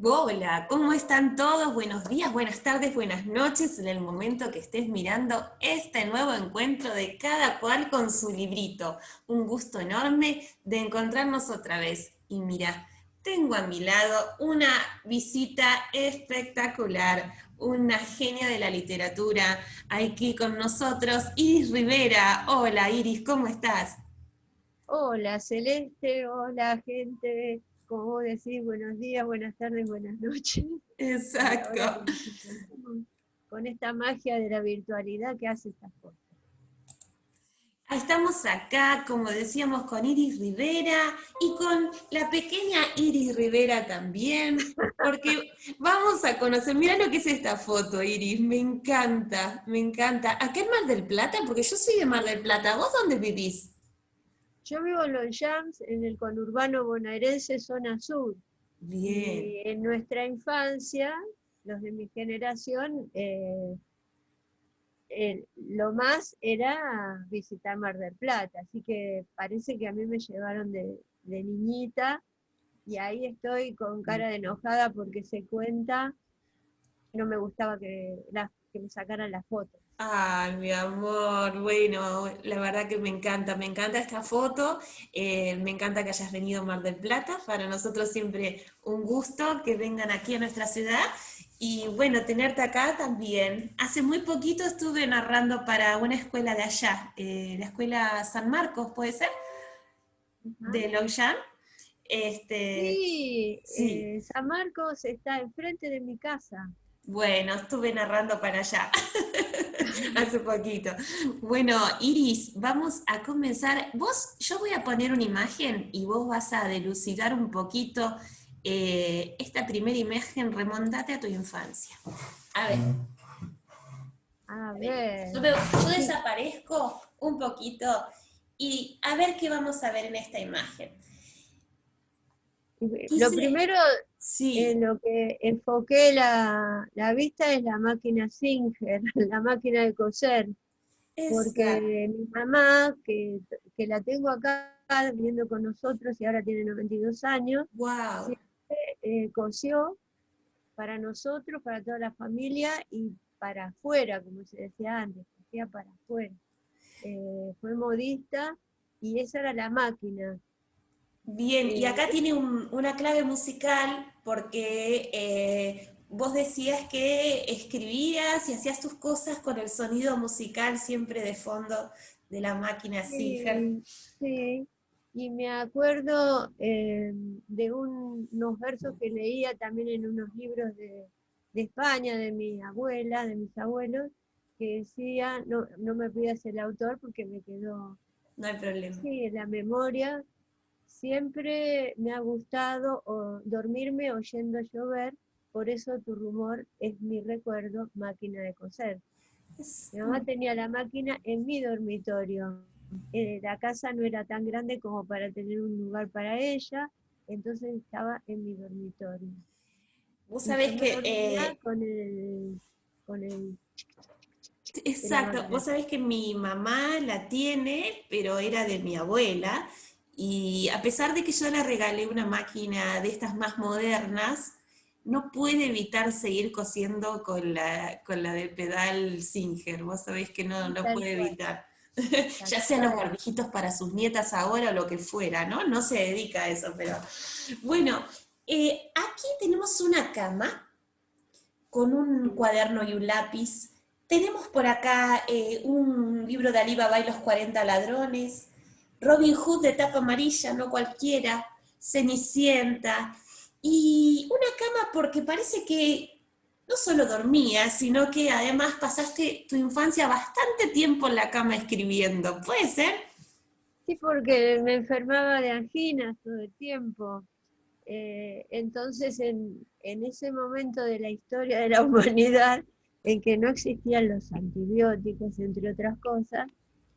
Hola, ¿cómo están todos? Buenos días, buenas tardes, buenas noches en el momento que estés mirando este nuevo encuentro de cada cual con su librito. Un gusto enorme de encontrarnos otra vez. Y mira, tengo a mi lado una visita espectacular, una genia de la literatura, aquí con nosotros, Iris Rivera. Hola Iris, ¿cómo estás? Hola Celeste, hola gente, como vos decís, buenos días, buenas tardes, buenas noches, a la hora que Exacto. nos encontramos con esta magia de la virtualidad que hace estas cosas. Estamos acá, como decíamos, con Iris Rivera y con la pequeña Iris Rivera también, porque vamos a conocer, mira lo que es esta foto, Iris, me encanta, me encanta. Acá en Mar del Plata, porque yo soy de Mar del Plata, ¿vos dónde vivís? Yo vivo en Los Jams, en el conurbano bonaerense, zona sur, Bien. y en nuestra infancia, los de mi generación, lo más era visitar Mar del Plata, así que parece que a mí me llevaron de niñita. Y ahí estoy con cara de enojada porque se cuenta que no me gustaba que me sacaran las fotos. Ay, mi amor, bueno, la verdad que me encanta esta foto, me encanta que hayas venido a Mar del Plata, para nosotros siempre un gusto que vengan aquí a nuestra ciudad y bueno, tenerte acá también. Hace muy poquito estuve narrando para una escuela de allá, la escuela San Marcos, ¿puede ser? Ajá. De Longchamp. Este, Sí, sí, San Marcos está enfrente de mi casa. bueno, estuve narrando para allá. Hace poquito. Bueno, Iris, vamos a comenzar. Yo voy a poner una imagen y vos vas a delucidar un poquito esta primera imagen. Remontate a tu infancia. A ver, A a ver. ver, Yo sí, desaparezco un poquito y a ver qué vamos a ver en esta imagen. lo Quise, primero sí, en lo que enfoqué la vista es la máquina Singer, la máquina de coser, exacto. porque mi mamá, que la tengo acá viviendo con nosotros y ahora tiene 92 años, Wow. siempre cosió para nosotros, para toda la familia y para afuera, como se decía antes, cosía para afuera. Fue modista y esa era la máquina. Bien, y acá Eh, tiene una clave musical porque vos decías que escribías y hacías tus cosas con el sonido musical siempre de fondo de la máquina Singer. sí, sí, y me acuerdo de unos versos que leía también en unos libros de España, de mi abuela, de mis abuelos, que decía, no, no me pidas el autor porque me quedó No hay problema. así en la memoria. Siempre me ha gustado dormirme oyendo llover, por eso tu rumor es mi recuerdo, máquina de coser. Es Mi mamá un- tenía la máquina en mi dormitorio. La casa no era tan grande como para tener un lugar para ella, entonces estaba en mi dormitorio. Vos Y sabés yo me que, dormía con el de la exacto, máquina. vos sabés que mi mamá la tiene, pero era de mi abuela, y a pesar de que yo le regalé una máquina de estas más modernas, no puede evitar seguir cosiendo con la de pedal Singer. Vos sabés que no, no Tal puede cual, evitar. tal Ya sea los cual. barbijitos para sus nietas ahora o lo que fuera, ¿no? No se dedica a eso, pero bueno, aquí tenemos una cama con un Sí. cuaderno y un lápiz. Tenemos por acá un libro de Alibaba y los 40 ladrones, Robin Hood de tapa amarilla, no cualquiera, Cenicienta, y una cama porque parece que no solo dormías, sino que además pasaste tu infancia bastante tiempo en la cama escribiendo. ¿Puede ser? Sí, porque me enfermaba de anginas todo el tiempo. Entonces, en ese momento de la historia de la humanidad, en que no existían los antibióticos, entre otras cosas,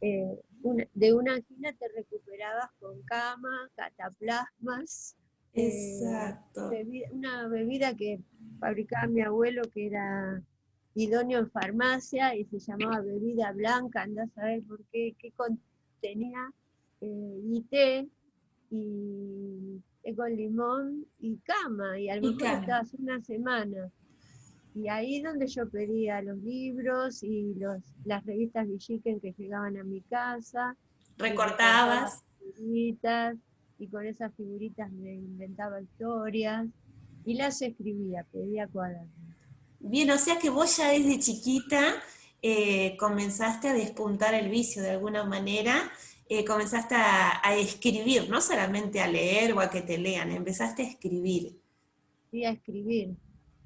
de una angina te recuperabas con cama, cataplasmas, Exacto. una bebida que fabricaba mi abuelo que era idóneo en farmacia y se llamaba bebida blanca, andás a ver por qué contenía, y té. y té con limón y cama, y a lo Y mejor Carmen, estabas una semana. Y ahí es donde yo pedía los libros y las revistas Villiquen que llegaban a mi casa, y recortaba recortabas. figuritas, y con esas figuritas me inventaba historias, y las escribía, pedía cuadernos. Bien, o sea que vos ya desde chiquita comenzaste a despuntar el vicio de alguna manera, comenzaste a escribir, no solamente a leer o a que te lean, empezaste a escribir. Sí, a escribir.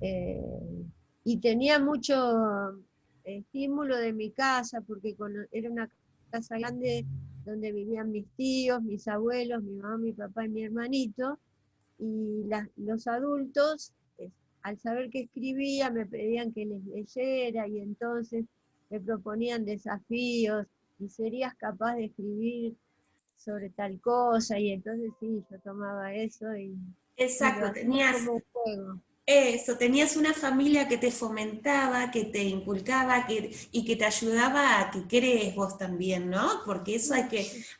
Eh, y tenía mucho estímulo de mi casa, porque era una casa grande donde vivían mis tíos, mis abuelos, mi mamá, mi papá y mi hermanito, y los adultos, al saber que escribía, me pedían que les leyera, y entonces me proponían desafíos, y serías capaz de escribir sobre tal cosa, y entonces sí, yo tomaba eso y lo Exacto, hacía tenías como un juego. eso, tenías una familia que te fomentaba, que te inculcaba y que te ayudaba a que crees vos también, ¿no? Porque eso Sí,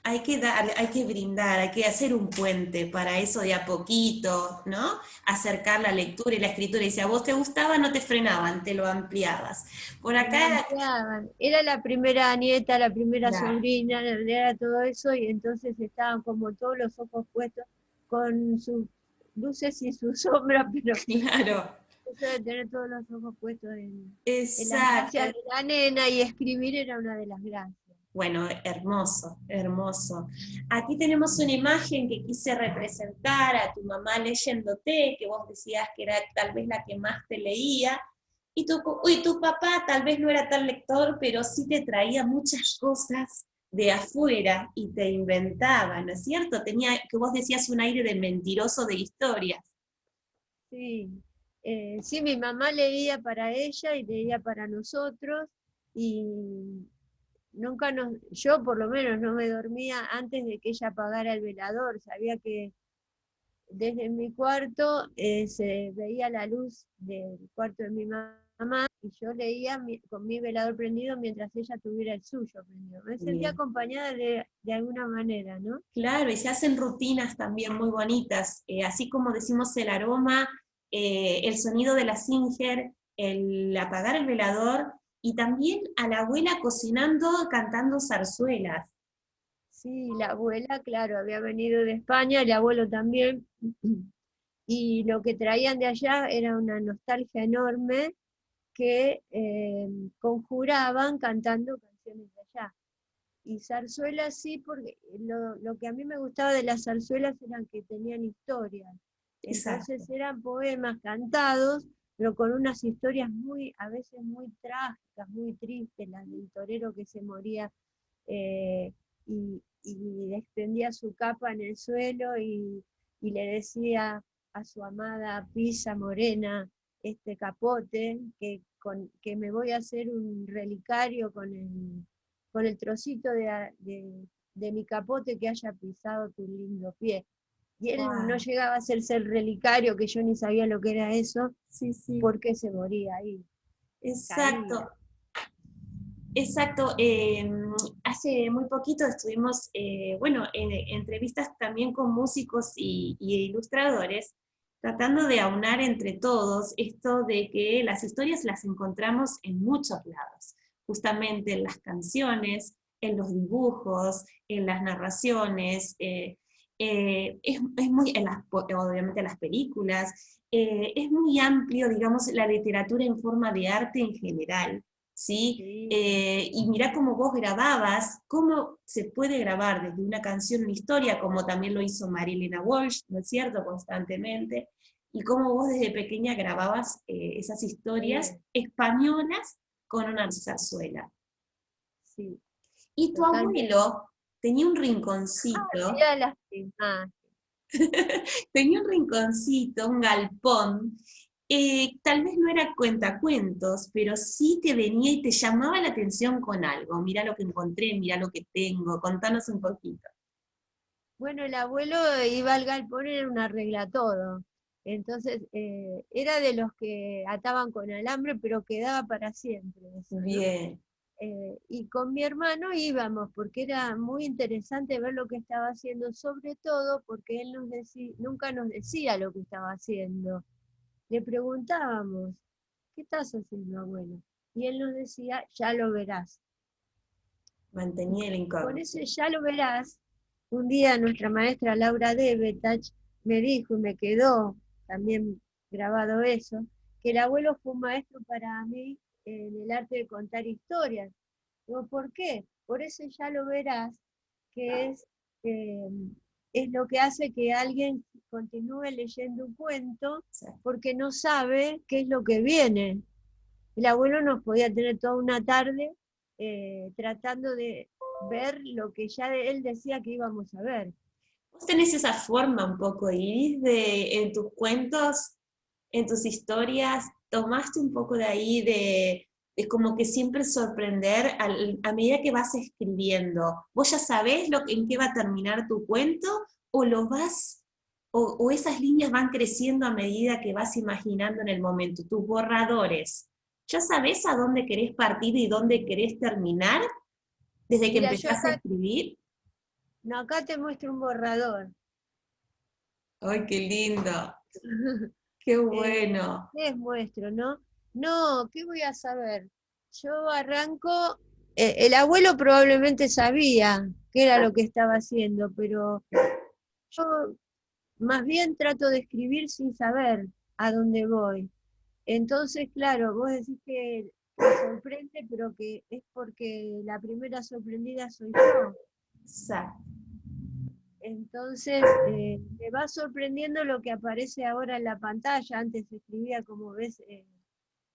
hay que dar, hay que brindar, hay que hacer un puente para eso de a poquito, ¿no? Acercar la lectura y la escritura. Y si a vos te gustaba, no te frenaban, te lo ampliabas. Por me lo acá, ampliaban. Era la primera nieta, la primera claro, sobrina, era todo eso, y entonces estaban como todos los ojos puestos con sus luces y sus sombras, pero claro, eso de tener todos los ojos puestos en las exacto. gracias de la nena, y escribir era una de las gracias. Bueno, hermoso, hermoso. Aquí tenemos una imagen que quise representar a tu mamá leyéndote, que vos decías que era tal vez la que más te leía, y tu papá tal vez no era tan lector, pero sí te traía muchas cosas de afuera y te inventaba, ¿no es cierto? Tenía, que vos decías, un aire de mentiroso de historias. Sí, sí, mi mamá leía para ella y leía para nosotros, y nunca yo por lo menos no me dormía antes de que ella apagara el velador. Sabía que desde mi cuarto se veía la luz del cuarto de mi mamá, y yo leía con mi velador prendido mientras ella tuviera el suyo prendido. Me sentía Bien. acompañada de alguna manera, ¿no? Claro, y se hacen rutinas también muy bonitas, así como decimos el aroma, el sonido de la Singer, el apagar el velador, y también a la abuela cocinando, cantando zarzuelas. Sí, la abuela, claro, había venido de España, el abuelo también, y lo que traían de allá era una nostalgia enorme, que conjuraban cantando canciones de allá. Y zarzuelas sí, porque lo que a mí me gustaba de las zarzuelas eran que tenían historias. Exacto. Entonces eran poemas cantados, pero con unas historias a veces muy trágicas, muy tristes, las del torero que se moría, eh, y extendía su capa en el suelo, y le decía a su amada Pisa Morena, este capote, que me voy a hacer un relicario con el trocito de mi capote que haya pisado tu lindo pie. Y él no Wow. llegaba a hacerse el relicario, que yo ni sabía lo que era eso, Sí, sí. porque se moría ahí, caía. Exacto. Exacto, hace muy poquito estuvimos, bueno, en entrevistas también con músicos y ilustradores, tratando de aunar entre todos esto de que las historias las encontramos en muchos lados, justamente en las canciones, en los dibujos, en las narraciones, es muy, obviamente en las películas, es muy amplio, digamos, la literatura en forma de arte en general. ¿Sí? Sí, Y mirá cómo vos grababas, cómo se puede grabar desde una canción una historia, como también lo hizo Marilena Walsh, ¿no es cierto?, constantemente, y cómo vos desde pequeña grababas esas historias sí, españolas con una zarzuela. sí, Y tu totalmente. abuelo tenía un Ah, rinconcito, mirá las imágenes. tenía un rinconcito, un galpón, tal vez no era cuentacuentos, pero sí te venía y te llamaba la atención con algo. Mirá lo que encontré, mirá lo que tengo, contanos un poquito. Bueno, el abuelo iba al galpón, era un arregla todo. Entonces, era de los que ataban con alambre, pero quedaba para siempre eso, ¿no? Bien, Y con mi hermano íbamos, porque era muy interesante ver lo que estaba haciendo, sobre todo porque él nunca nos decía lo que estaba haciendo. Le preguntábamos, ¿qué estás haciendo, abuelo? Y él nos decía, ya lo verás. Mantenía el Con incógnito. ese ya lo verás, un día nuestra maestra Laura Debetach me dijo, y me quedó también grabado eso, que el abuelo fue un maestro para mí en el arte de contar historias. Digo, ¿por qué? Por eso ya lo verás, que eh, es lo que hace que alguien continúe leyendo un cuento porque no sabe qué es lo que viene. El abuelo nos podía tener toda una tarde tratando de ver lo que ya él decía que íbamos a ver. Vos tenés esa forma un poco, Iris, en tus cuentos, en tus historias, tomaste un poco de ahí de como que siempre sorprender a medida que vas escribiendo. ¿Vos ya sabés en qué va a terminar tu cuento o lo vas, o esas líneas van creciendo a medida que vas imaginando en el momento? Tus borradores, ¿ya sabés a dónde querés partir y dónde querés terminar desde que Mira, yo empezás a acá, escribir? no, acá te muestro un borrador. ¡Ay, qué lindo! ¡Qué bueno! Les muestro, ¿no? No, ¿qué voy a saber? Yo arranco, el abuelo probablemente sabía qué era lo que estaba haciendo, pero yo más bien trato de escribir sin saber a dónde voy. Entonces, claro, vos decís que te sorprende, pero que es porque la primera sorprendida soy yo. Exacto. Entonces, me va sorprendiendo lo que aparece ahora en la pantalla. Antes escribía, como ves,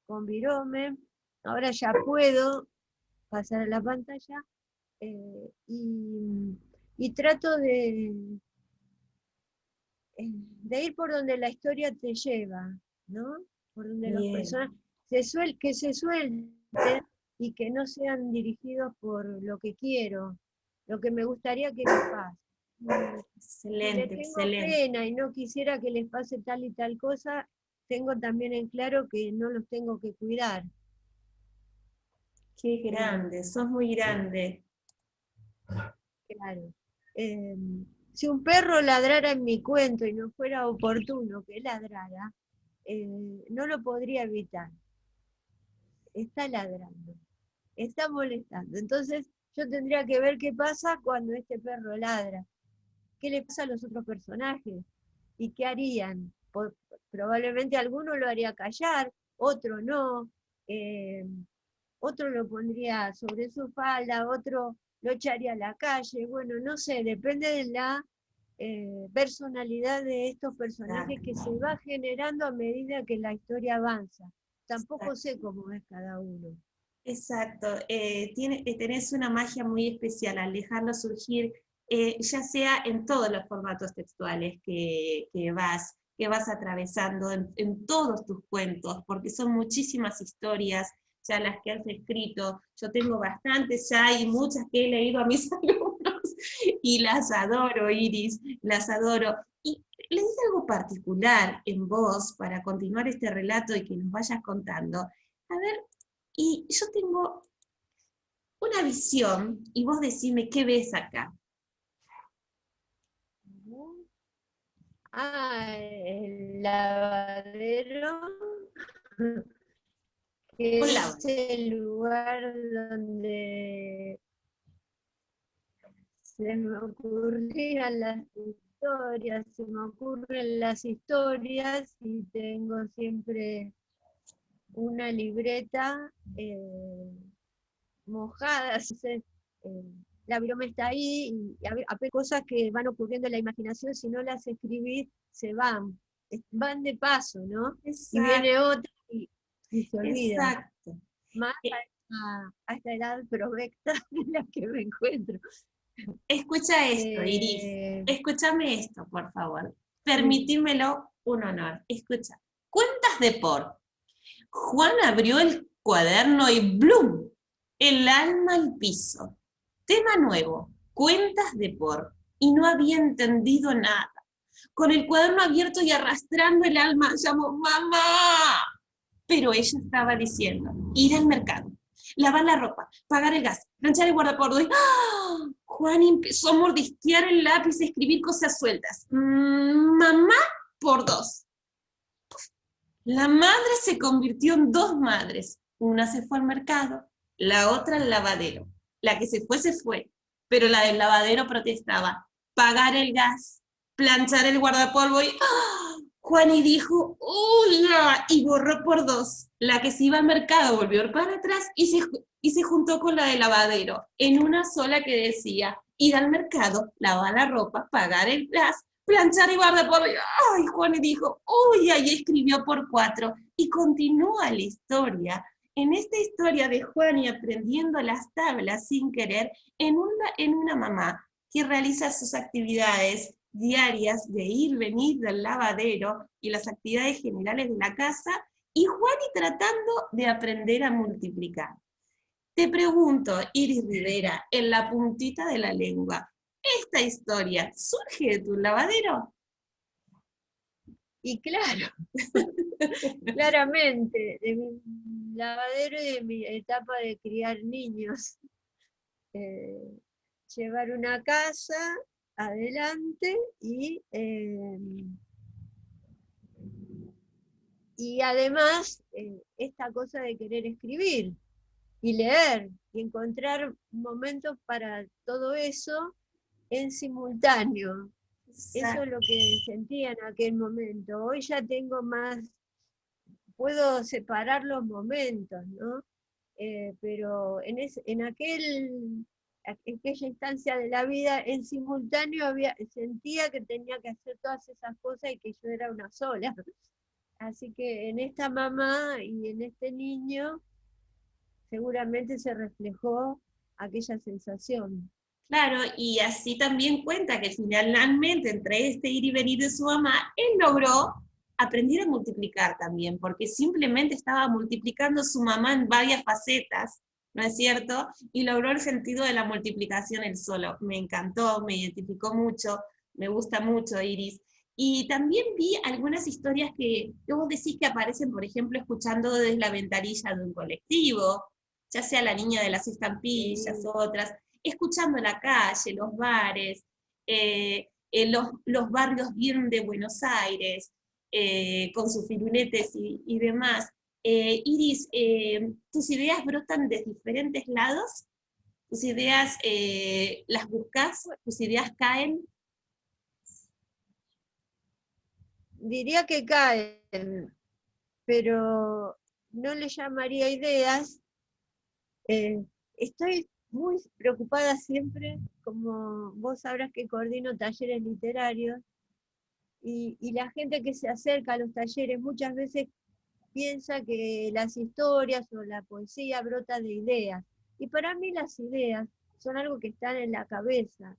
con virome. Ahora ya puedo pasar a la pantalla y trato de ir por donde la historia te lleva, ¿no? Por donde los Bien, personajes que se suelten y que no sean dirigidos por lo que quiero, lo que me gustaría que les pase. Si le excelente, tengo excelente. pena y no quisiera que les pase tal y tal cosa, tengo también en claro que no los tengo que cuidar. Qué Eh, grande, sos muy grande. claro. Eh, si un perro ladrara en mi cuento y no fuera oportuno que ladrara, no lo podría evitar. Está ladrando, está molestando. Entonces yo tendría que ver qué pasa cuando este perro ladra, qué le pasa a los otros personajes y qué harían. Probablemente alguno lo haría callar, otro no, eh, otro lo pondría sobre su falda, otro lo echaría a la calle. Bueno, no sé, depende de la personalidad de estos personajes que Exacto, se va generando a medida que la historia avanza. Tampoco exacto. sé cómo es cada uno. Exacto. Tenés una magia muy especial al dejarlo surgir, ya sea en todos los formatos textuales que vas atravesando en todos tus cuentos, porque son muchísimas historias ya las que has escrito. Yo tengo bastantes ya y muchas que he leído a mis alumnos y las adoro, Iris, las adoro. Y les dice algo particular en vos para continuar este relato y que nos vayas contando. A ver, y yo tengo una visión, y vos decime qué ves acá. Ah, el lavadero, que Un es lavabo. el lugar donde se me ocurrían las historias, se me ocurren las historias y tengo siempre una libreta mojada, entonces, la broma está ahí y hay cosas que van ocurriendo en la imaginación, si no las escribís, se van de paso, ¿no? Y viene Exacto, otra y se olvida, exacto. más Eh, a esta edad provecta en la que me encuentro. Escucha esto, Iris. Eh, Escúchame esto, por favor. sí. Permitímelo un honor. Escucha. Cuentas de por. Juan abrió el cuaderno y ¡blum! El alma al piso. Tema nuevo. Cuentas de por. Y no había entendido nada. Con el cuaderno abierto y arrastrando el alma, llamó, ¡mamá! Pero ella estaba diciendo, ir al mercado. lavar la ropa, pagar el gas, planchar el guardapolvo. Y ¡ah! Juan empezó a mordisquear el lápiz y escribir cosas sueltas. Mamá por dos. La madre se convirtió en dos madres. Una se fue al mercado, la otra al lavadero. La que se fue, pero la del lavadero protestaba. Pagar el gas, planchar el guardapolvo y ¡ah! Juani dijo, ¡hola! Y borró por dos. La que se iba al mercado volvió para atrás y se juntó con la del lavadero, en una sola que decía, ir al mercado, lavar la ropa, pagar el gas, planchar y guardapolvo. Ay, Juan dijo, uy, ahí escribió por cuatro. Y continúa la historia. En esta historia de Juan y aprendiendo las tablas sin querer, en una mamá que realiza sus actividades diarias de ir, venir del lavadero y las actividades generales de la casa, y Juani tratando de aprender a multiplicar. Te pregunto, Iris Rivera, en la puntita de la lengua, ¿esta historia surge de tu lavadero? Y claro, claramente, de mi lavadero y de mi etapa de criar niños. Llevar una casa adelante y además esta cosa de querer escribir y leer y encontrar momentos para todo eso en simultáneo. Eso es lo que sentía en aquel momento. Hoy ya tengo más, puedo separar los momentos, ¿no? Pero en aquella instancia de la vida, en simultáneo sentía que tenía que hacer todas esas cosas y que yo era una sola. Así que en esta mamá y en este niño seguramente se reflejó aquella sensación. Claro, y así también cuenta que finalmente entre este ir y venir de su mamá, él logró aprender a multiplicar también, porque simplemente estaba multiplicando su mamá en varias facetas, ¿no es cierto? Y logró el sentido de la multiplicación él solo. Me encantó, me identificó mucho, me gusta mucho, Iris. Y también vi algunas historias que vos decís que aparecen, por ejemplo, escuchando desde la ventanilla de un colectivo, ya sea la niña de las estampillas, otras, escuchando la calle, los bares, los barrios bien de Buenos Aires, con sus firuletes y demás. Iris, ¿tus ideas brotan de diferentes lados? ¿Tus ideas las buscas? ¿Tus ideas caen? Diría que caen, pero no le llamaría ideas. Estoy muy preocupada siempre, como vos sabrás que coordino talleres literarios, y la gente que se acerca a los talleres muchas veces piensa que las historias o la poesía brota de ideas. Y para mí las ideas son algo que están en la cabeza.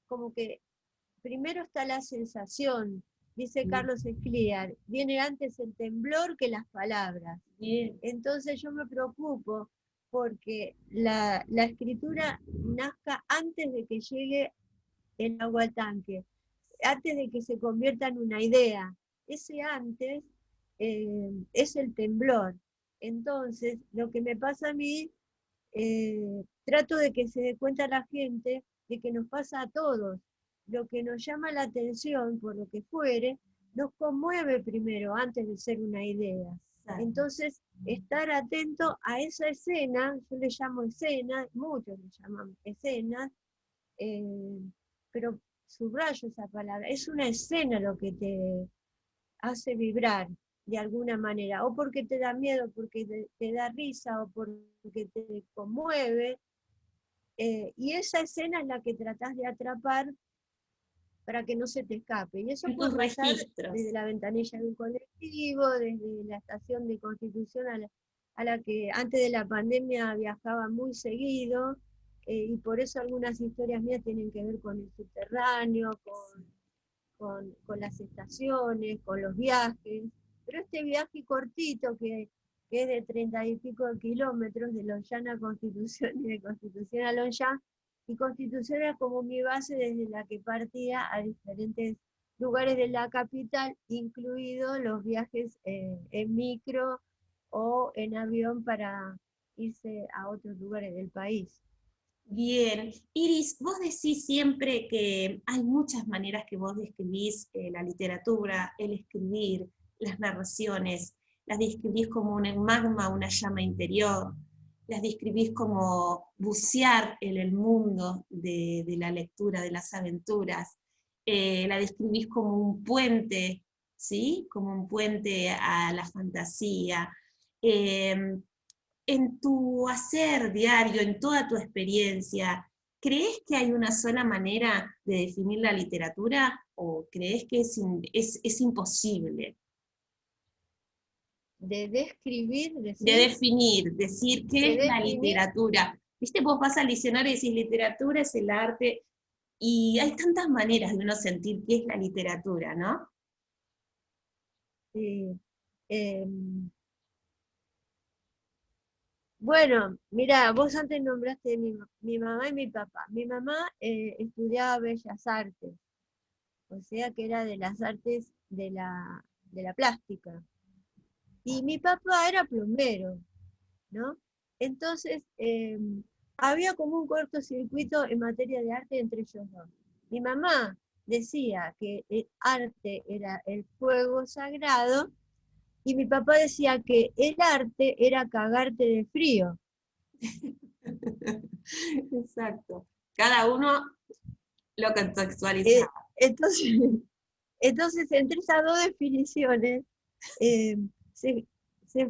Como que primero está la sensación, dice Carlos Escliar, viene antes el temblor que las palabras. Bien. Entonces yo me preocupo porque la escritura nazca antes de que llegue el agua al tanque, antes de que se convierta en una idea. Ese antes es el temblor. Entonces, lo que me pasa a mí, trato de que se dé cuenta la gente de que nos pasa a todos. Lo que nos llama la atención, por lo que fuere, nos conmueve primero, antes de ser una idea. Entonces, estar atento a esa escena, yo le llamo escena, muchos le llaman escenas, pero subrayo esa palabra, es una escena lo que te hace vibrar de alguna manera, o porque te da miedo, porque te da risa, o porque te conmueve, y esa escena es la que tratás de atrapar para que no se te escape. Y eso puede pasar desde la ventanilla de un colectivo, desde la estación de Constitución a la que antes de la pandemia viajaba muy seguido, y por eso algunas historias mías tienen que ver con el subterráneo, con las estaciones, con los viajes. Pero este viaje cortito que es de 30 y pico de kilómetros de Lonjana a Constitución y de Constitución a Lonjana, y Constitución era como mi base desde la que partía a diferentes lugares de la capital, incluidos los viajes en micro o en avión para irse a otros lugares del país. Bien, Iris, vos decís siempre que hay muchas maneras que vos describís la literatura, el escribir, las narraciones, las describís como un magma, una llama interior, las describís como bucear en el mundo de la lectura, de las aventuras, la describís como un puente, ¿sí? Como un puente a la fantasía. Eh, en tu hacer diario, en toda tu experiencia, ¿crees que hay una sola manera de definir la literatura o crees que es imposible De describir, de decís, definir, decir qué de es la definir, literatura? Viste, vos vas al diccionario y decís literatura es el arte, y hay tantas maneras de uno sentir qué es la literatura, ¿no? sí. Em, Bueno, mira, vos antes nombraste mi mamá y mi papá. Mi mamá estudiaba Bellas Artes, o sea que era de las artes de la plástica. Y mi papá era plomero, ¿no? Entonces, había como un cortocircuito en materia de arte entre ellos dos. Mi mamá decía que el arte era el fuego sagrado y mi papá decía que el arte era cagarte de frío. Exacto. Cada uno lo Eh, contextualizaba. entonces, entonces, entre esas dos definiciones, eh, se-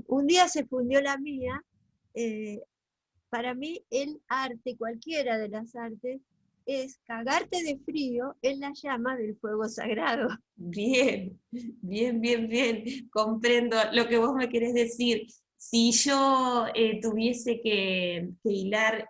un día se fundió la mía. eh, para mí, el arte, cualquiera de las artes, es cagarte de frío en la llama del fuego sagrado. Bien, bien, bien, bien. Comprendo lo que vos me querés decir. Si yo tuviese que hilar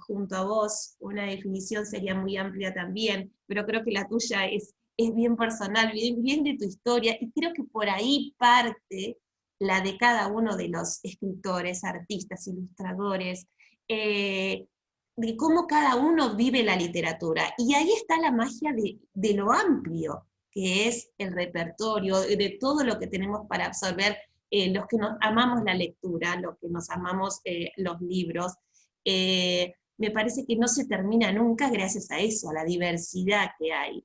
junto a vos una definición sería muy amplia también, pero creo que la tuya es bien personal, bien, bien de tu historia, y creo que por ahí parte la de cada uno de los escritores, artistas, ilustradores, eh, de cómo cada uno vive la literatura. Y ahí está la magia de lo amplio que es el repertorio, de todo lo que tenemos para absorber, los que nos amamos la lectura, los que nos amamos los libros. Me parece que no se termina nunca gracias a eso, a la diversidad que hay.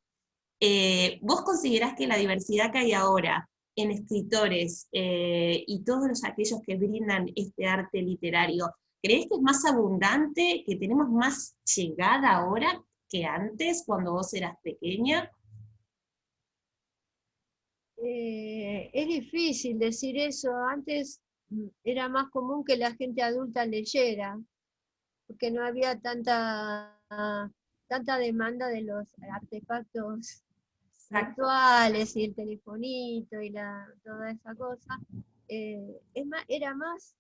¿Vos considerás que la diversidad que hay ahora en escritores y todos aquellos que brindan este arte literario, crees que es más abundante, que tenemos más llegada ahora que antes, cuando vos eras pequeña? Es difícil decir eso. Antes era más común que la gente adulta leyera, porque no había tanta demanda de los artefactos Exacto. virtuales y el telefonito y toda esa cosa. Era más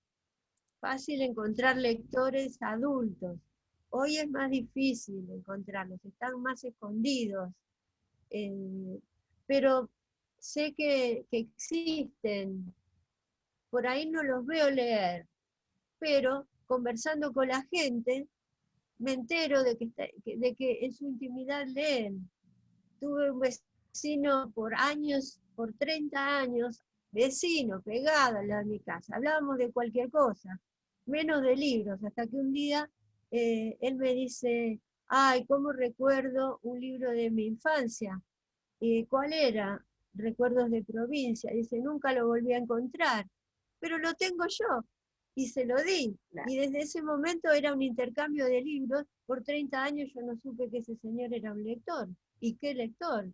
fácil encontrar lectores adultos. Hoy es más difícil encontrarlos, están más escondidos. eh, pero sé que existen, por ahí no los veo leer, pero conversando con la gente me entero de que en su intimidad leen. Tuve un vecino por años, por 30 años, vecino, pegado al lado de mi casa. Hablábamos de cualquier cosa, menos de libros, hasta que un día él me dice, ay, ¿cómo recuerdo un libro de mi infancia? ¿Cuál era? Recuerdos de provincia. Dice, nunca lo volví a encontrar, pero lo tengo yo. Y se lo di. Claro. Y desde ese momento era un intercambio de libros. Por 30 años yo no supe que ese señor era un lector. ¿Y qué lector?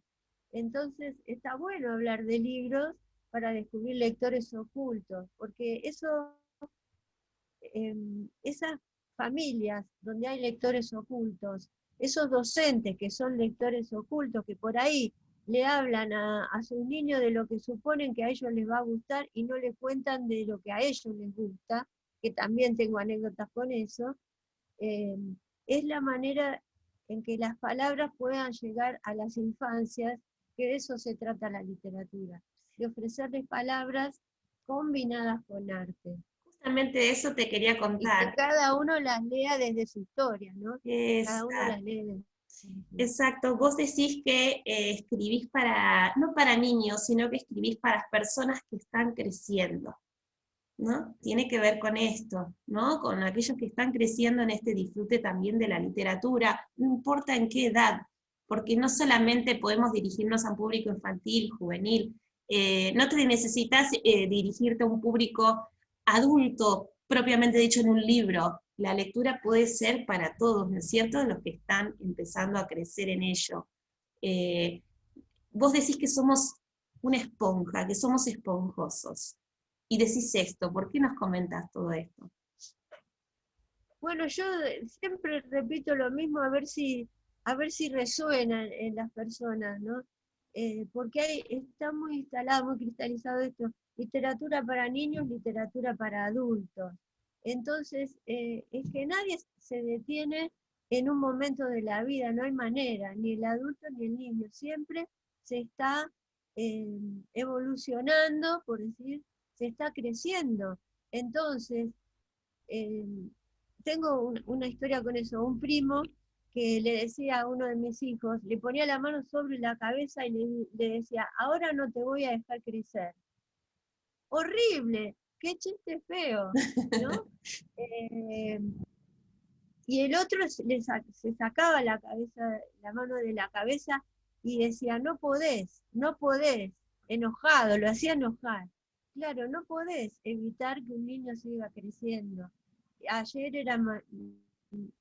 Entonces está bueno hablar de libros para descubrir lectores ocultos, porque esas familias donde hay lectores ocultos, esos docentes que son lectores ocultos, que por ahí le hablan a sus niños de lo que suponen que a ellos les va a gustar y no le cuentan de lo que a ellos les gusta, que también tengo anécdotas con eso, eh, es la manera en que las palabras puedan llegar a las infancias, que de eso se trata la literatura, de ofrecerles palabras combinadas con arte Justamente de eso te quería y que contar. cada uno las lea desde su historia, ¿no? Cada uno las Exacto, lee desde su... exacto. Vos decís que escribís para, no para niños, sino que escribís para las personas que están creciendo. ¿no? Tiene que ver con esto, ¿no? Con aquellos que están creciendo en este disfrute también de la literatura, no importa en qué edad, porque no solamente podemos dirigirnos a un público infantil, juvenil, no te necesitas dirigirte a un público adulto, propiamente dicho en un libro. La lectura puede ser para todos, ¿no es cierto? Los que están empezando a crecer en ello. Eh, Vos decís que somos una esponja, que somos esponjosos. Y decís esto, ¿por qué nos comentas todo esto? Bueno, yo siempre repito lo mismo a ver si resuena en las personas, ¿no? Porque está muy instalado, muy cristalizado esto, literatura para niños, literatura para adultos. Entonces, es que nadie se detiene en un momento de la vida, no hay manera, ni el adulto ni el niño, siempre se está evolucionando, por decir, se está creciendo. Entonces, eh, tengo una historia con eso, un primo que le decía a uno de mis hijos, le ponía la mano sobre la cabeza y le decía, ahora no te voy a dejar crecer. Horrible, qué chiste feo, ¿no? Eh, y el otro se sacaba la cabeza, la mano de la cabeza y decía, no podés, no podés, enojado, lo hacía enojar. Claro, no podés evitar que un niño siga creciendo. Ayer era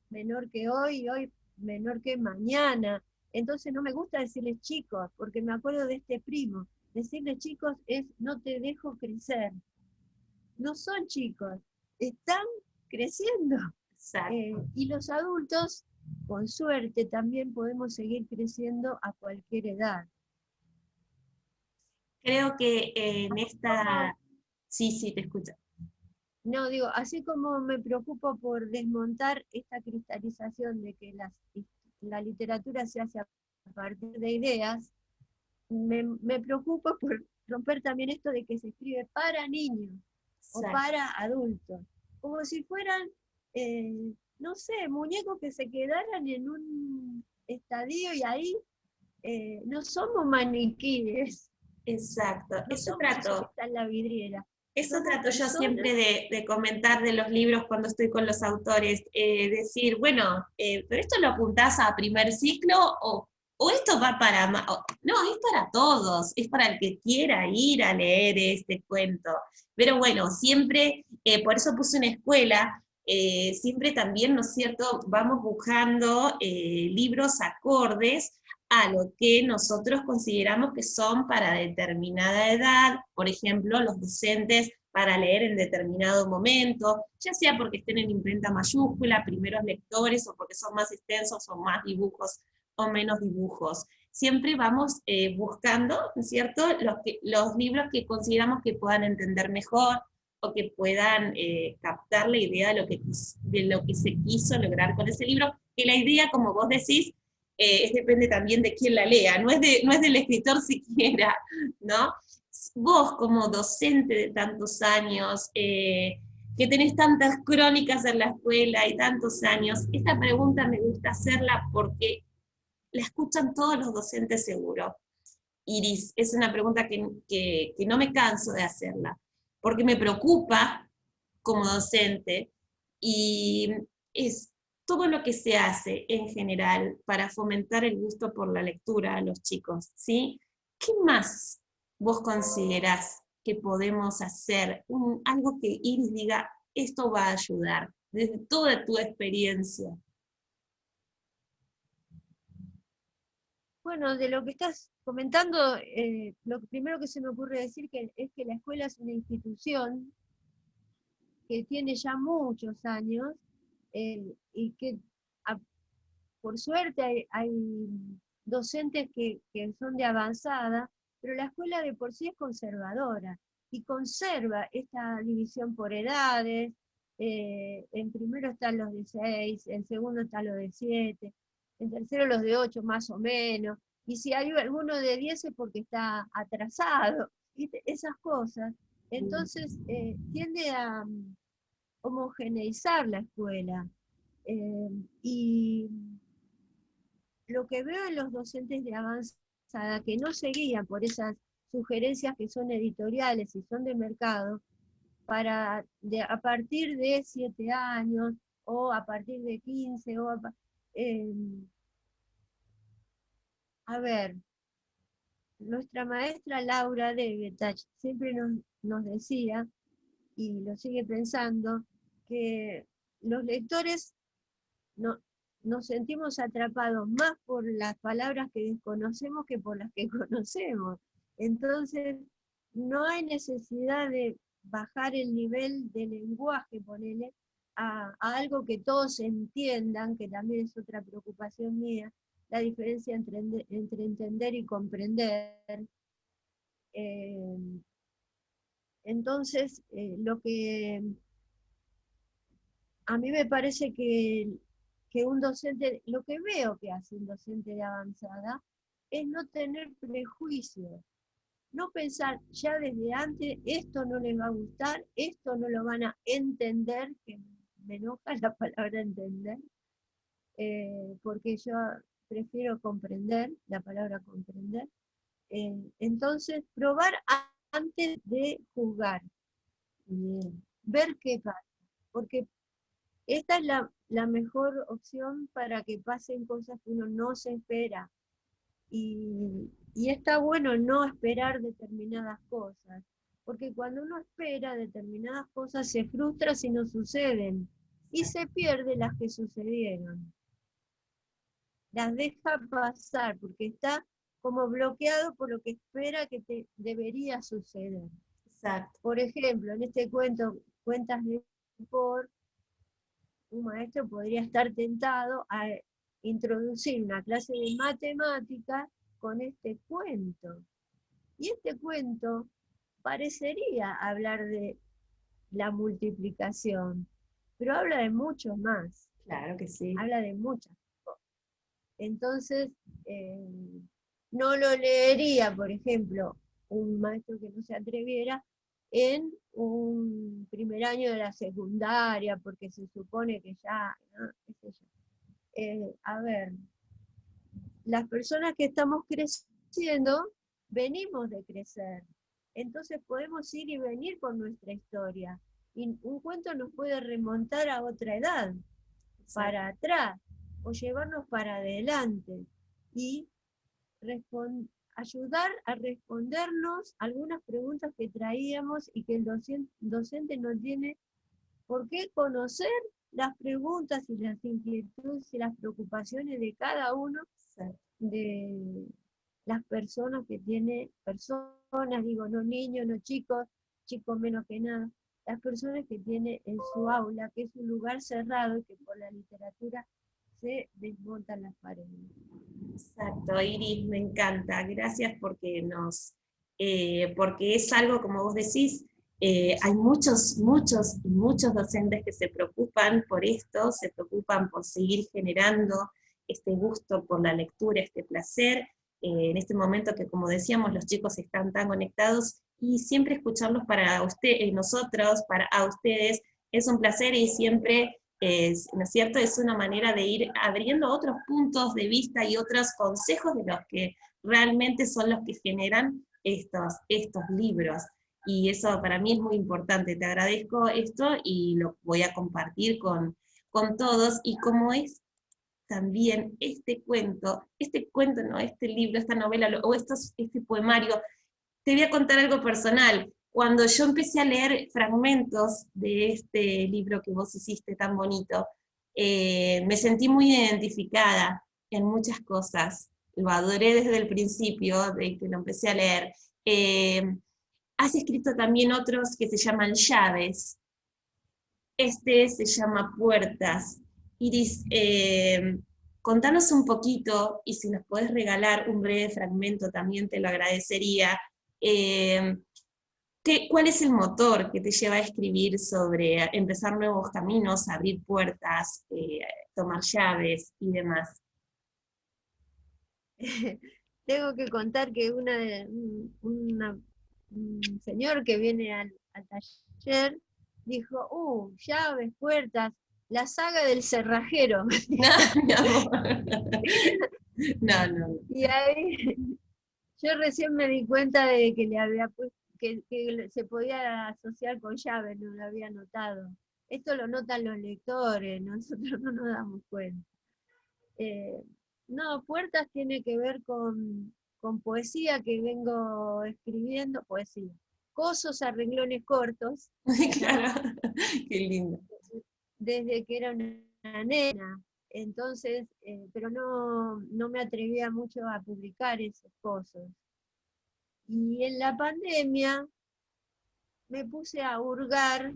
menor que hoy y hoy menor que mañana. Entonces no me gusta decirles chicos, porque me acuerdo de este primo. Decirles chicos es no te dejo crecer. No son chicos, están creciendo. Exacto. Y los adultos, con suerte, también podemos seguir creciendo a cualquier edad. Creo que en Así como, esta... Sí, sí, te escucho. no, digo, así como me preocupo por desmontar esta cristalización de que la literatura se hace a partir de ideas, me preocupo por romper también esto de que se escribe para niños o Exacto. para adultos, como si fueran, no sé, muñecos que se quedaran en un estadio y ahí no somos maniquíes, Exacto. no somos eso que está en la vidriera, Eso somos trato yo personas. siempre de comentar de los libros cuando estoy con los autores, decir, bueno, pero esto lo apuntás a primer ciclo o esto va para... no, es para todos, es para el que quiera ir a leer este cuento. Pero bueno, siempre, por eso puse una escuela, siempre también, ¿no es cierto?, vamos buscando libros acordes a lo que nosotros consideramos que son para determinada edad, por ejemplo, los docentes para leer en determinado momento, ya sea porque estén en imprenta mayúscula, primeros lectores, o porque son más extensos o más dibujos o menos dibujos. Siempre vamos buscando, ¿no es cierto?, los libros que consideramos que puedan entender mejor o que puedan captar la idea de lo que se quiso lograr con ese libro, que la idea, como vos decís, depende también de quién la lea, no es del escritor siquiera, ¿no? Vos como docente de tantos años, que tenés tantas crónicas en la escuela y tantos años, esta pregunta me gusta hacerla porque la escuchan todos los docentes seguro. Iris, es una pregunta que no me canso de hacerla, porque me preocupa como docente y es todo lo que se hace en general para fomentar el gusto por la lectura a los chicos, ¿sí? ¿Qué más vos considerás que podemos hacer? Algo que Iris diga, esto va a ayudar, desde toda tu experiencia. Bueno, de lo que estás comentando, lo primero que se me ocurre decir es que la escuela es una institución que tiene ya muchos años y que a- por suerte hay docentes que son de avanzada, pero la escuela de por sí es conservadora y conserva esta división por edades. En primero están los de 6, en segundo están los de 7, en tercero los de 8 más o menos, y si hay alguno de 10 es porque está atrasado, ¿viste? Esas cosas. Entonces tiende a homogeneizar la escuela. Y lo que veo en los docentes de avanzada, que no se guían por esas sugerencias que son editoriales y son de mercado, a partir de 7 años, o a partir de 15, a ver, nuestra maestra Laura Degetach siempre nos decía, y lo sigue pensando, que los lectores no, nos sentimos atrapados más por las palabras que desconocemos que por las que conocemos. Entonces, no hay necesidad de bajar el nivel de lenguaje, ponele, a algo que todos entiendan, que también es otra preocupación mía, la diferencia entre entender y comprender. Entonces, lo que a mí me parece que un docente, lo que veo que hace un docente de avanzada, es no tener prejuicios, no pensar ya desde antes, esto no les va a gustar, esto no lo van a entender, que me enoja la palabra entender, porque yo prefiero comprender, la palabra comprender. Entonces, probar antes de juzgar, ver qué pasa, porque esta es la mejor opción para que pasen cosas que uno no se espera. Y está bueno no esperar determinadas cosas, porque cuando uno espera determinadas cosas se frustra si no suceden, y se pierde las que sucedieron. Las deja pasar, porque está como bloqueado por lo que espera que te debería suceder. Exacto. Por ejemplo, en este cuento, Cuentas de Por, un maestro podría estar tentado a introducir una clase de matemática con este cuento. Y este cuento parecería hablar de la multiplicación, pero habla de mucho más. Claro que sí. Habla de muchas cosas. Entonces, no lo leería, por ejemplo, un maestro que no se atreviera en un primer año de la secundaria, porque se supone que ya, ¿no? ¿Qué sé yo? A ver, las personas que estamos creciendo, venimos de crecer, entonces podemos ir y venir con nuestra historia, y un cuento nos puede remontar a otra edad, para atrás, o llevarnos para adelante, y ayudar a respondernos algunas preguntas que traíamos y que el docente no tiene por qué conocer las preguntas y las inquietudes y las preocupaciones de cada uno de las personas que tiene, personas, digo, no niños, no chicos, chicos menos que nada, las personas que tiene en su aula, que es un lugar cerrado y que por la literatura se desmontan las paredes. Exacto, Iris, me encanta. Gracias porque es algo, como vos decís, hay muchos docentes que se preocupan por esto, se preocupan por seguir generando este gusto por la lectura, este placer, en este momento que, como decíamos, los chicos están tan conectados, y siempre escucharlos para nosotros, para ustedes, es un placer, y siempre ¿no es cierto? Es una manera de ir abriendo otros puntos de vista y otros consejos de los que realmente son los que generan estos libros. Y eso para mí es muy importante. Te agradezco esto y lo voy a compartir con todos. Y como es también este cuento, no, este libro, esta novela, o este poemario, te voy a contar algo personal. Cuando yo empecé a leer fragmentos de este libro que vos hiciste tan bonito, me sentí muy identificada en muchas cosas. Lo adoré desde el principio, de que lo empecé a leer. Has escrito también otros que se llaman Llaves. Este se llama Puertas. Iris, contanos un poquito, y si nos podés regalar un breve fragmento también te lo agradecería. ¿Cuál es el motor que te lleva a escribir sobre empezar nuevos caminos, abrir puertas, tomar llaves y demás? Tengo que contar que un señor que viene al taller dijo, llaves, puertas, la saga del cerrajero. No, mi amor. No. Y ahí yo recién me di cuenta de que le había puesto, que se podía asociar con llave, no lo había notado. Esto lo notan los lectores, nosotros no nos damos cuenta. Eh, no, Puertas tiene que ver con poesía que vengo escribiendo, poesía. Cosos a renglones cortos, Claro, qué lindo. desde que era una nena. Entonces, pero no me atrevía mucho a publicar esos cosos. Y en la pandemia me puse a hurgar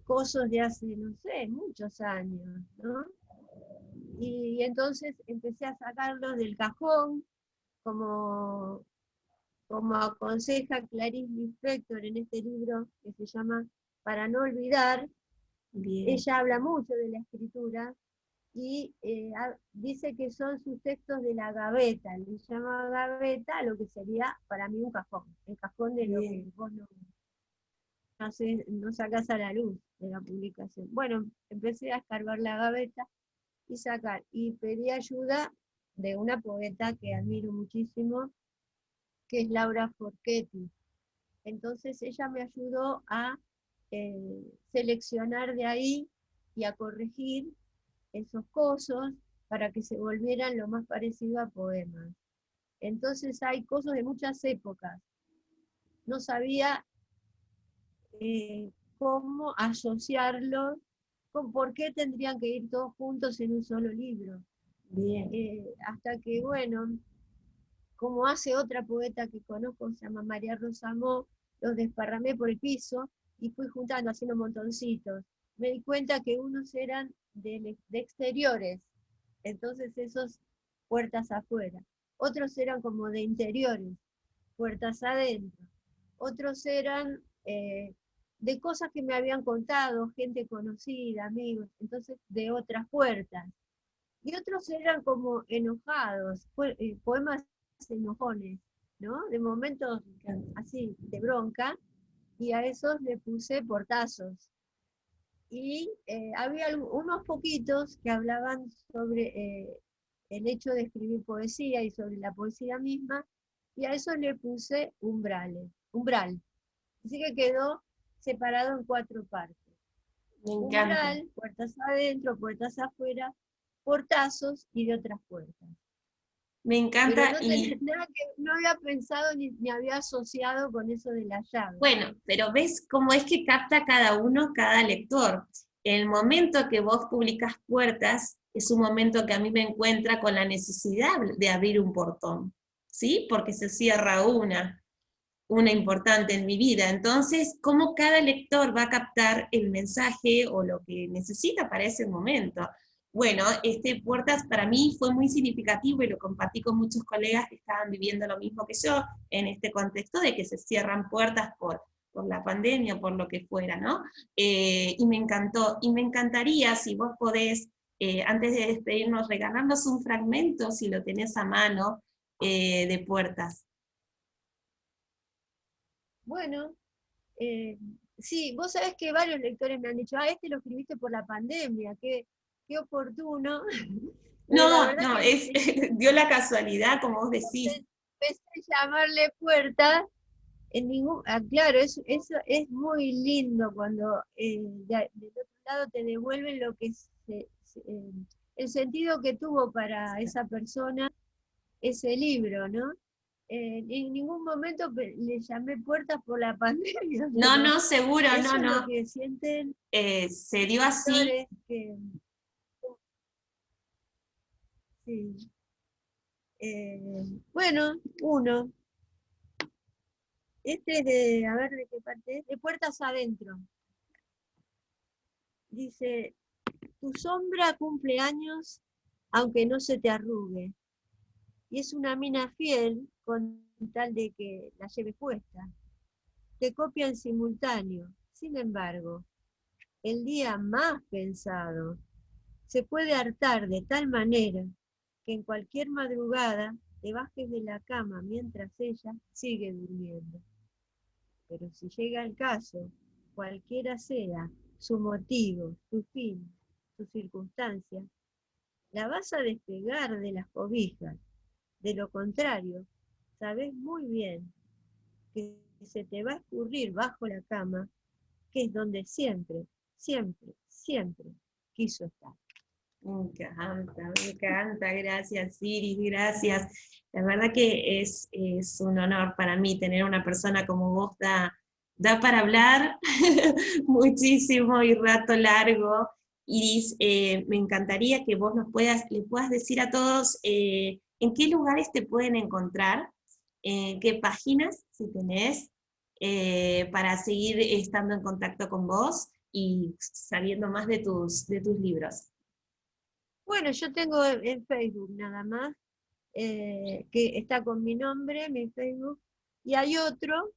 cosas de hace, no sé, muchos años, ¿no? Y entonces empecé a sacarlos del cajón, como, como aconseja Clarice Lispector en este libro que se llama Para no olvidar. Bien, Ella habla mucho de la escritura y dice que son sus textos de la gaveta, le llama gaveta a lo que sería para mí un cajón, el cajón de lo que bien. vos no sacás a la luz de la publicación. Bueno, empecé a escarbar la gaveta y sacar, y pedí ayuda de una poeta que admiro muchísimo, que es Laura Forchetti. Entonces ella me ayudó a seleccionar de ahí y a corregir esos cosos para que se volvieran lo más parecido a poemas. Entonces hay cosas de muchas épocas. No sabía cómo asociarlos, con por qué tendrían que ir todos juntos en un solo libro. Bien. Hasta que, bueno, como hace otra poeta que conozco, se llama María Rosa Mo, los desparramé por el piso y fui juntando, haciendo montoncitos. Me di cuenta que unos eran de exteriores, entonces esos puertas afuera. Otros eran como de interiores, puertas adentro. Otros eran de cosas que me habían contado, gente conocida, amigos, entonces de otras puertas. Y otros eran como enojados, poemas enojones, ¿no? De momentos así, de bronca, y a esos le puse portazos. Y había unos poquitos que hablaban sobre el hecho de escribir poesía y sobre la poesía misma, y a eso le puse umbral. Así que quedó separado en 4 partes. Me encanta. Umbral, puertas adentro, puertas afuera, portazos y de otras puertas. Me Pero encanta no tenía y nada que, no había pensado ni había asociado con eso de la llave. bueno, pero ves cómo es que capta cada uno, cada lector. El momento que vos publicás Puertas es un momento que a mí me encuentra con la necesidad de abrir un portón, ¿sí? Porque se cierra una importante en mi vida. Entonces, ¿cómo cada lector va a captar el mensaje o lo que necesita para ese momento? Bueno, este Puertas para mí fue muy significativo y lo compartí con muchos colegas que estaban viviendo lo mismo que yo en este contexto de que se cierran puertas por la pandemia o por lo que fuera, ¿no? Y me encantó, y me encantaría si vos podés, antes de despedirnos, regalarnos un fragmento, si lo tenés a mano, de Puertas. Bueno, sí, vos sabés que varios lectores me han dicho, este lo escribiste por la pandemia, qué oportuno. Pero la No, verdad no, que dio la casualidad, como vos decís. empecé a llamarle puerta. Claro, eso es muy lindo cuando del otro lado te devuelven lo que el sentido que tuvo para esa persona ese libro, ¿no? En ningún momento le llamé puertas por la pandemia, No, pero no, seguro, no, eso es lo no. que sienten Se dio los así. lectores que sí. Bueno, uno. Este es de, a ver de qué parte es, de puertas adentro. Dice, tu sombra cumple años aunque no se te arrugue. Y es una mina fiel con tal de que la lleves puesta. Te copia en simultáneo. Sin embargo, el día más pensado se puede hartar de tal manera que en cualquier madrugada te bajes de la cama mientras ella sigue durmiendo. Pero si llega el caso, cualquiera sea su motivo, su fin, su circunstancia, la vas a despegar de las cobijas. De lo contrario, sabes muy bien que que se te va a escurrir bajo la cama, que es donde siempre, siempre, siempre quiso estar. Me encanta, gracias Iris, gracias. La verdad que es un honor para mí tener una persona como vos, da para hablar muchísimo y rato largo. Iris, me encantaría que vos le puedas decir a todos en qué lugares te pueden encontrar, en qué páginas, si tenés, para seguir estando en contacto con vos y sabiendo más de tus libros. Bueno, yo tengo en Facebook nada más, que está con mi nombre, mi Facebook, y hay otro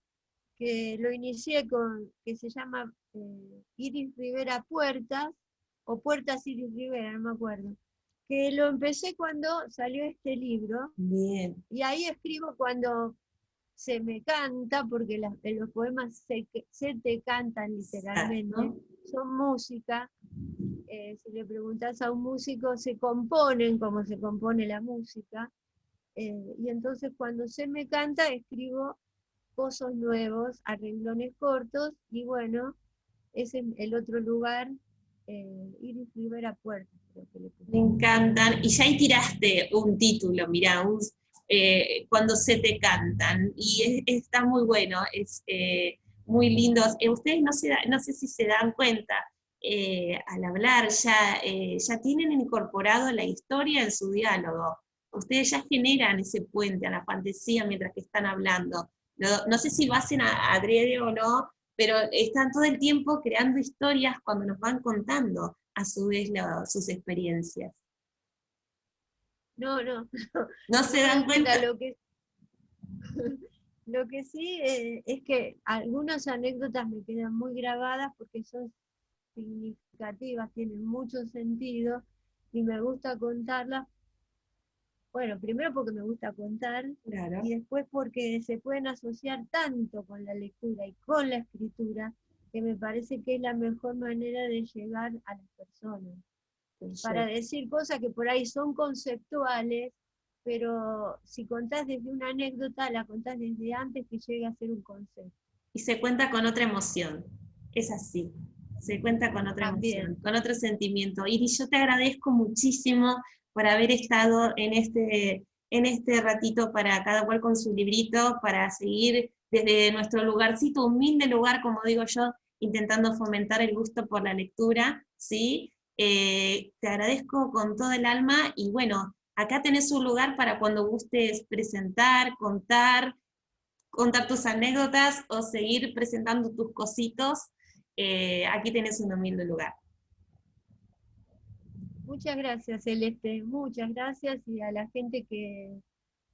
que lo inicié que se llama Iris Rivera Puertas, o Puertas Iris Rivera, no me acuerdo, que lo empecé cuando salió este libro. Bien. Y ahí escribo cuando se me canta, porque los poemas se te cantan literalmente, Exacto. son música. Si le preguntas a un músico, se componen como se compone la música. Y entonces cuando se me canta, escribo pozos nuevos, a renglones cortos, y bueno, ese es el otro lugar, Iris Rivera Puertas, creo que le puse. Me encantan. Y ya ahí tiraste un título, mirá, cuando se te cantan. Y está muy bueno, es muy lindo. Ustedes no sé si se dan cuenta, al hablar ya tienen incorporado la historia en su diálogo. Ustedes ya generan ese puente a la fantasía mientras que están hablando. No sé si lo hacen adrede o no, pero están todo el tiempo creando historias cuando nos van contando a su vez sus experiencias. No, ¿No no se me dan doy cuenta. cuenta? Lo que sí es que algunas anécdotas me quedan muy grabadas porque son significativas, tienen mucho sentido y me gusta contarlas. Bueno, primero porque me gusta contar, Claro. y después porque se pueden asociar tanto con la lectura y con la escritura, que me parece que es la mejor manera de llegar a las personas. Para decir cosas que por ahí son conceptuales, pero si contás desde una anécdota, la contás desde antes que llegue a ser un concepto. Y se cuenta con otra emoción, es así, se cuenta con otra También. emoción, con otro sentimiento. Iris, yo te agradezco muchísimo por haber estado en este ratito para cada cual con su librito, para seguir desde nuestro lugarcito, humilde lugar, como digo yo, intentando fomentar el gusto por la lectura, ¿sí? Te agradezco con todo el alma, y bueno, acá tenés un lugar para cuando gustes presentar, contar tus anécdotas o seguir presentando tus cositos. Aquí tenés un humilde lugar. Muchas gracias, Celeste, muchas gracias, y a la gente que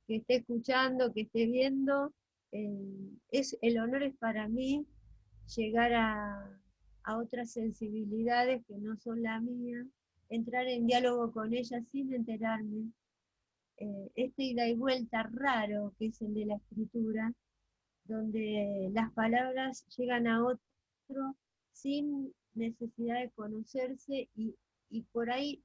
esté escuchando, que esté viendo, el honor es para mí llegar a otras sensibilidades que no son la mía, entrar en diálogo con ellas sin enterarme, este ida y vuelta raro que es el de la escritura, donde las palabras llegan a otro sin necesidad de conocerse, y por ahí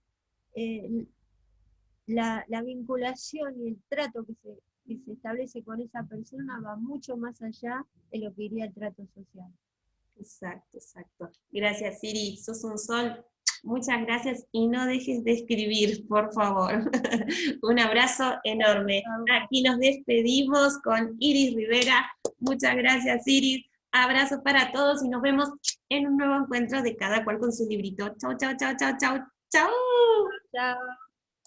la vinculación y el trato que se establece con esa persona va mucho más allá de lo que iría el trato social. Exacto, exacto. Gracias, Siri, sos un sol. Muchas gracias, y no dejes de escribir, por favor. Un abrazo enorme. Aquí nos despedimos con Iris Rivera. Muchas gracias, Iris. Abrazo para todos y nos vemos en un nuevo encuentro de cada cual con su librito. Chau, chau, chau, chau, chau. Chau. Chao.